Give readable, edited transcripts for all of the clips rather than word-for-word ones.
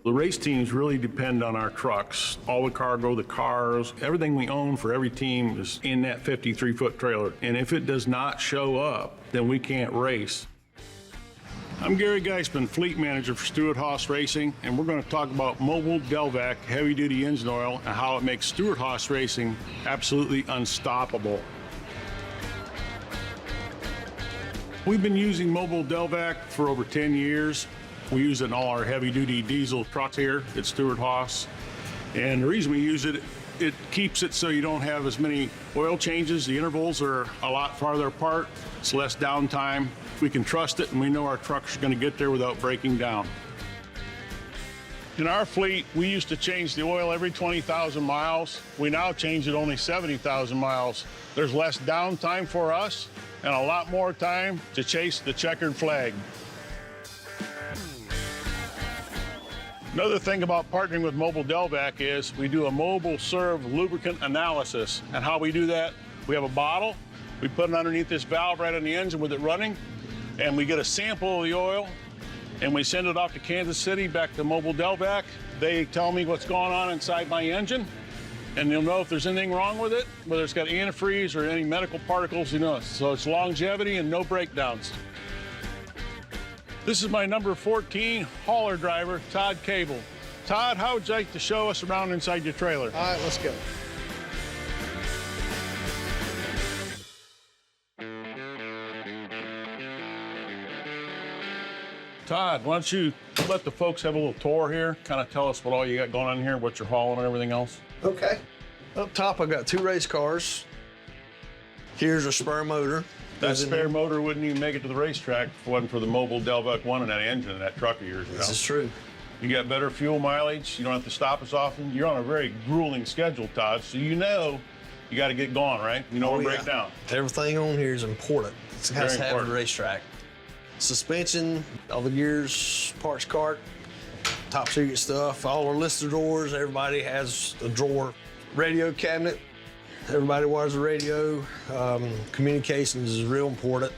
The race teams really depend on our trucks. All the cargo, the cars, everything we own for every team is in that 53-foot trailer. And if it does not show up, then we can't race. I'm Gary Geisman, fleet manager for Stewart-Haas Racing, and we're going to talk about Mobil Delvac heavy-duty engine oil and how it makes Stewart-Haas Racing absolutely unstoppable. We've been using Mobil Delvac for over 10 years. We use it in all our heavy-duty diesel trucks here at Stewart-Haas. And the reason we use it, it keeps it so you don't have as many oil changes. The intervals are a lot farther apart. It's less downtime. We can trust it, and we know our trucks are going to get there without breaking down. In our fleet, we used to change the oil every 20,000 miles. We now change it only 70,000 miles. There's less downtime for us and a lot more time to chase the checkered flag. Another thing about partnering with Mobil Delvac is we do a mobile serve lubricant analysis. And how we do that, we have a bottle, we put it underneath this valve right on the engine with it running, and we get a sample of the oil, and we send it off to Kansas City, back to Mobil Delvac. They tell me what's going on inside my engine, and you'll know if there's anything wrong with it, whether it's got antifreeze or any medical particles, you know. So it's longevity and no breakdowns. This is my number 14 hauler driver, Todd Cable. Todd, how would you like to show us around inside your trailer? All right, let's go. Todd, why don't you let the folks have a little tour here, kind of tell us what all you got going on here, what you're hauling and everything else. Okay. Up top, I've got 2 race cars. Here's a spare motor. That spare motor wouldn't even make it to the racetrack if it wasn't for the Mobil Delvac 1 and that engine and that truck of yours. This is true. You got better fuel mileage. You don't have to stop as often. You're on a very grueling schedule, Todd, so you know you got to get going, right? You know, break down. Everything on here is important. It has to have a racetrack. Suspension, all the gears, parts cart, top secret stuff, all our lister drawers. Everybody has a drawer. Radio cabinet. Everybody wears a radio. Communications is real important.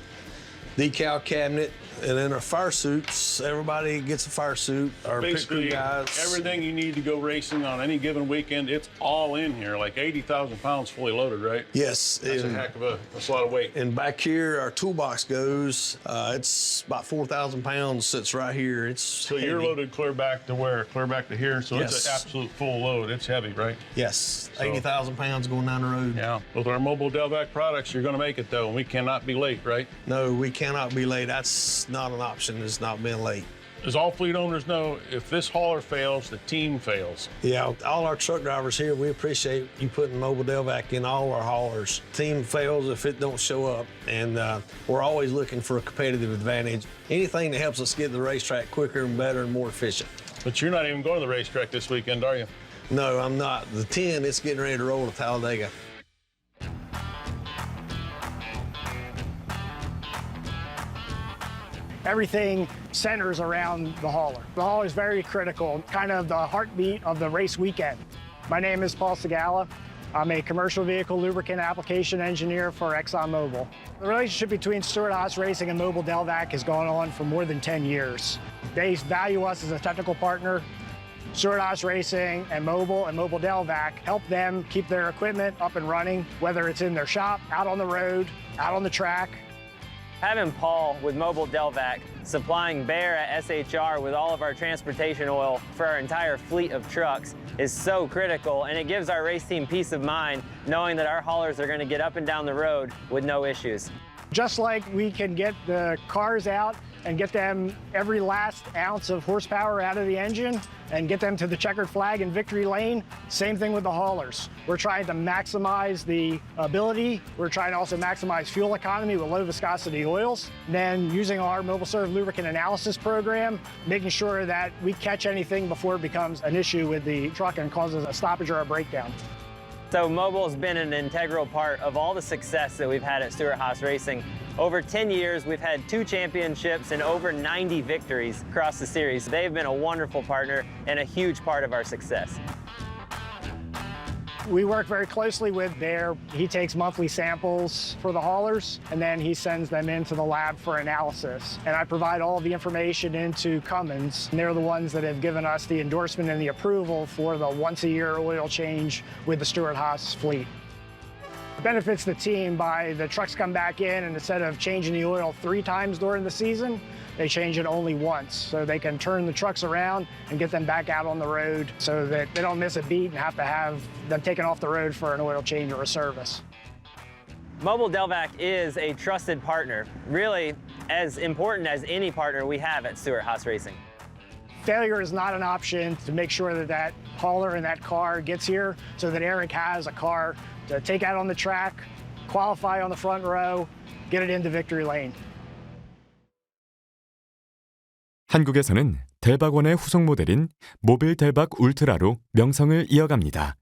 Decal cabinet, and then our fire suits. Everybody gets a fire suit. Our pit crew guys. Everything you need to go racing on any given weekend, it's all in here. Like 80,000 pounds fully loaded, right? Yes. That's a heck of that's a lot of weight. And back here, our toolbox goes. It's about 4,000 pounds. Sits right here. It's so heavy. You're loaded clear back to where? Clear back to here. So yes. It's an absolute full load. It's heavy, right? Yes. So, 80,000 pounds going down the road. Yeah. With our Mobil Delvac products, you're going to make it though, and we cannot be late, right? No, we cannot be late. That's not an option. It's not being late. As all fleet owners know, if this hauler fails, the team fails. Yeah, all our truck drivers here, we appreciate you putting Mobil Delvac in all our haulers. Team fails if it don't show up, and we're always looking for a competitive advantage. Anything that helps us get to the racetrack quicker and better and more efficient. But you're not even going to the racetrack this weekend, are you? No, I'm not. The 10, it's getting ready to roll to Talladega. Everything centers around the hauler. The hauler is very critical, kind of the heartbeat of the race weekend. My name is Paul Segala. I'm a commercial vehicle lubricant application engineer for ExxonMobil. The relationship between Stewart-Haas Racing and Mobil Delvac has gone on for more than 10 years. They value us as a technical partner. Stewart-Haas Racing and Mobil Delvac help them keep their equipment up and running, whether it's in their shop, out on the road, out on the track. Having Paul with Mobil Delvac supplying Bear at SHR with all of our transportation oil for our entire fleet of trucks is so critical, and it gives our race team peace of mind knowing that our haulers are going to get up and down the road with no issues. Just like we can get the cars out and get them every last ounce of horsepower out of the engine and get them to the checkered flag in victory lane, same thing with the haulers. We're trying to maximize the ability. We're trying to also maximize fuel economy with low viscosity oils. And then using our Mobil Serve lubricant analysis program, making sure that we catch anything before it becomes an issue with the truck and causes a stoppage or a breakdown. So Mobil's been an integral part of all the success that we've had at Stewart-Haas Racing. Over 10 years, we've had 2 championships and over 90 victories across the series. They've been a wonderful partner and a huge part of our success. We work very closely with Bear. He takes monthly samples for the haulers, and then he sends them into the lab for analysis. And I provide all the information into Cummins, and they're the ones that have given us the endorsement and the approval for the once-a-year oil change with the Stewart-Haas fleet. It benefits the team by the trucks come back in, and instead of changing the oil 3 times during the season, they change it only once, so they can turn the trucks around and get them back out on the road so that they don't miss a beat and have to have them taken off the road for an oil change or a service. Mobil Delvac is a trusted partner, really as important as any partner we have at Stewart-Haas-Racing. Failure is not an option to make sure that that hauler and that car gets here so that Eric has a car to take out on the track, qualify on the front row, get it into victory lane. 한국에서는 델박원의 후속 모델인 모빌델박울트라로 명성을 이어갑니다.